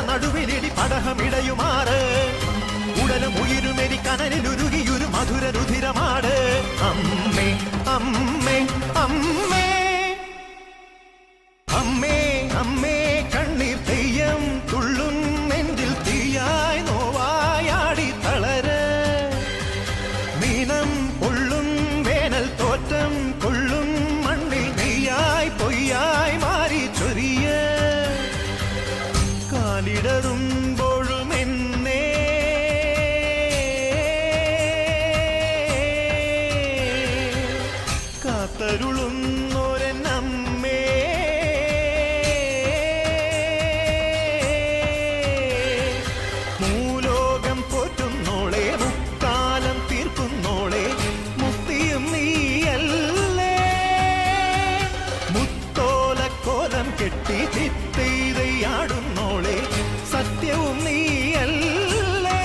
നടുവിലിടി പടഹമിടയുമാറ് ഉടലും ഉയിരുമെരി കനലിലുരുകിയൊരു മധുര രുധിരമാട് അമ്മേ അമ്മേ അമ്മേ അമ്മേ അമ്മേ കണ്ണീർ തെയ്യം തുള്ളും നെഞ്ചിൽ തീയായി നോവായാടി തളര് മീനം പൊള്ളും വേനൽ തോറ്റം കൊള്ളും മണ്ണിൽ നെയ്യായി പൊയ്യായി മാറി ചൊരിയ കാലിടറുമ്പോഴും എന്നെ കാത്തരുളുന്നോരമ്മേ മൂലോകം പോറ്റുന്നോളെ മുക്കാലം തീർക്കുന്നോളെ മുക്തിയും നീയല്ലേ മുത്തോലക്കോലം കെട്ടി ചിത്തൈതയാടുന്നോളെ സത്യവും നീയല്ലേ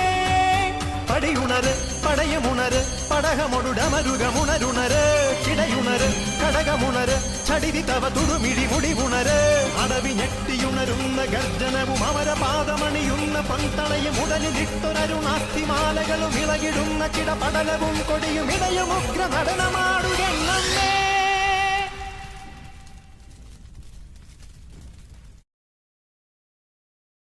പടിയുണര് പടയമുണര് പടകമൊടുടമരുകമുണരുണര് കിടയുണര് കടകമുണര് ചടിതി തവ തുടുമിഴി മുടിവുണര് അടവി ഞെട്ടിയുണരുന്ന ഗർജനവും അമരപാദമണിയുന്ന പന്തളയും ഉടലിലിട്ടൊരരുണാസ്തിമാലകളും ഇളകിടുന്ന കിടപടലവും കൊടിയും ഇടയും ഉഗ്ര നടനമാടുകണ്ണമ്മേ